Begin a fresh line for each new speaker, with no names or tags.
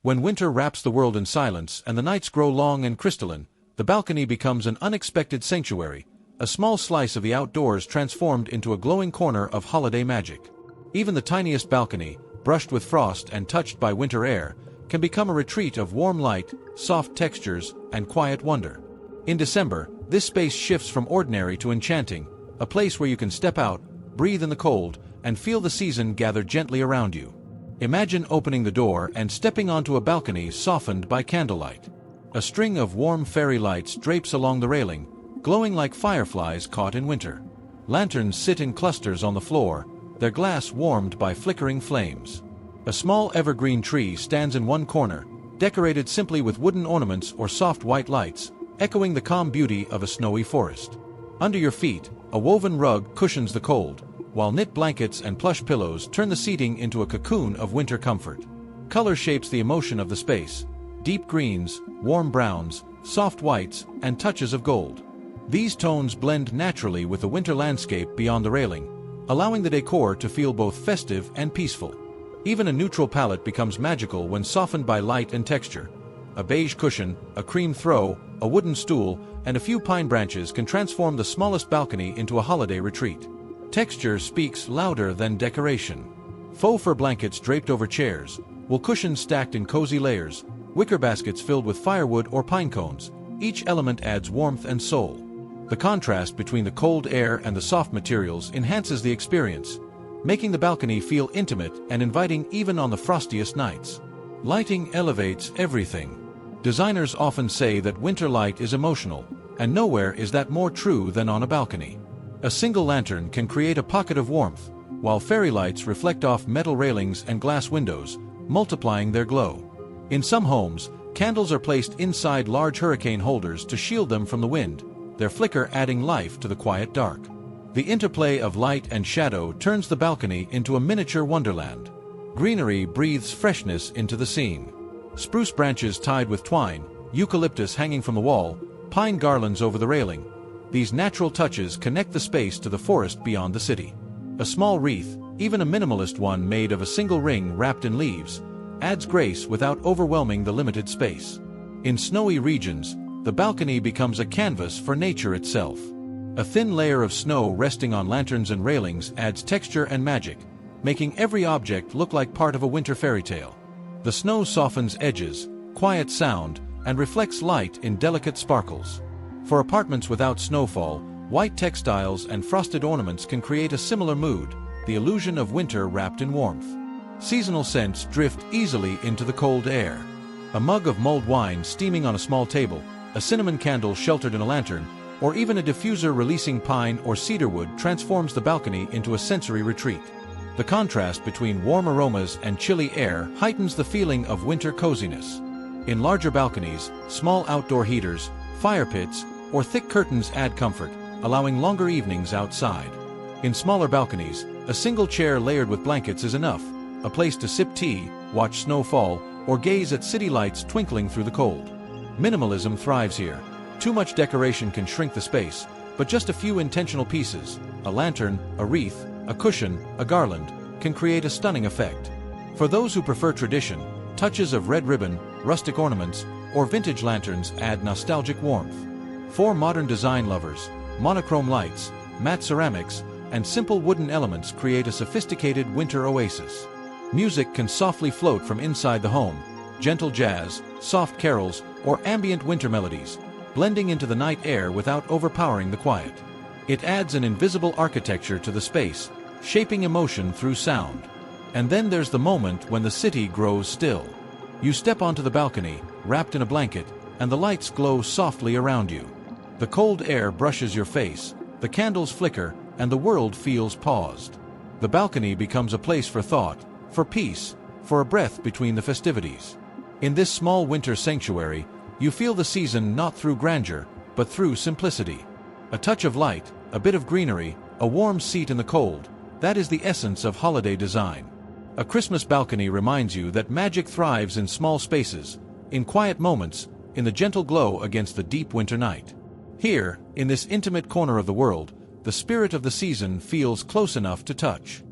When winter wraps the world in silence and the nights grow long and crystalline, the balcony becomes an unexpected sanctuary, a small slice of the outdoors transformed into a glowing corner of holiday magic. Even the tiniest balcony, brushed with frost and touched by winter air, can become a retreat of warm light, soft textures, and quiet wonder. In December, this space shifts from ordinary to enchanting, a place where you can step out, breathe in the cold, and feel the season gather gently around you. Imagine opening the door and stepping onto a balcony softened by candlelight. A string of warm fairy lights drapes along the railing, glowing like fireflies caught in winter. Lanterns sit in clusters on the floor, their glass warmed by flickering flames. A small evergreen tree stands in one corner, decorated simply with wooden ornaments or soft white lights, echoing the calm beauty of a snowy forest. Under your feet, a woven rug cushions the cold, while knit blankets and plush pillows turn the seating into a cocoon of winter comfort. Color shapes the emotion of the space: deep greens, warm browns, soft whites, and touches of gold. These tones blend naturally with the winter landscape beyond the railing, allowing the decor to feel both festive and peaceful. Even a neutral palette becomes magical when softened by light and texture. A beige cushion, a cream throw, a wooden stool, and a few pine branches can transform the smallest balcony into a holiday retreat. Texture speaks louder than decoration. Faux fur blankets draped over chairs, wool cushions stacked in cozy layers, wicker baskets filled with firewood or pine cones, each element adds warmth and soul. The contrast between the cold air and the soft materials enhances the experience, making the balcony feel intimate and inviting even on the frostiest nights. Lighting elevates everything. Designers often say that winter light is emotional, and nowhere is that more true than on a balcony. A single lantern can create a pocket of warmth, while fairy lights reflect off metal railings and glass windows, multiplying their glow. In some homes, candles are placed inside large hurricane holders to shield them from the wind, their flicker adding life to the quiet dark. The interplay of light and shadow turns the balcony into a miniature wonderland. Greenery breathes freshness into the scene. Spruce branches tied with twine, eucalyptus hanging from the wall, pine garlands over the railing. These natural touches connect the space to the forest beyond the city. A small wreath, even a minimalist one made of a single ring wrapped in leaves, adds grace without overwhelming the limited space. In snowy regions, the balcony becomes a canvas for nature itself. A thin layer of snow resting on lanterns and railings adds texture and magic, making every object look like part of a winter fairy tale. The snow softens edges, quiets sound, and reflects light in delicate sparkles. For apartments without snowfall, white textiles and frosted ornaments can create a similar mood, the illusion of winter wrapped in warmth. Seasonal scents drift easily into the cold air. A mug of mulled wine steaming on a small table, a cinnamon candle sheltered in a lantern, or even a diffuser releasing pine or cedarwood transforms the balcony into a sensory retreat. The contrast between warm aromas and chilly air heightens the feeling of winter coziness. In larger balconies, small outdoor heaters, fire pits, or thick curtains add comfort, allowing longer evenings outside. In smaller balconies, a single chair layered with blankets is enough, a place to sip tea, watch snow fall, or gaze at city lights twinkling through the cold. Minimalism thrives here. Too much decoration can shrink the space, but just a few intentional pieces, a lantern, a wreath, a cushion, a garland, can create a stunning effect. For those who prefer tradition, touches of red ribbon, rustic ornaments, or vintage lanterns add nostalgic warmth. For modern design lovers, monochrome lights, matte ceramics, and simple wooden elements create a sophisticated winter oasis. Music can softly float from inside the home, gentle jazz, soft carols, or ambient winter melodies, blending into the night air without overpowering the quiet. It adds an invisible architecture to the space, shaping emotion through sound. And then there's the moment when the city grows still. You step onto the balcony, wrapped in a blanket, and the lights glow softly around you. The cold air brushes your face, the candles flicker, and the world feels paused. The balcony becomes a place for thought, for peace, for a breath between the festivities. In this small winter sanctuary, you feel the season not through grandeur, but through simplicity. A touch of light, a bit of greenery, a warm seat in the cold, that is the essence of holiday design. A Christmas balcony reminds you that magic thrives in small spaces, in quiet moments, in the gentle glow against the deep winter night. Here, in this intimate corner of the world, the spirit of the season feels close enough to touch.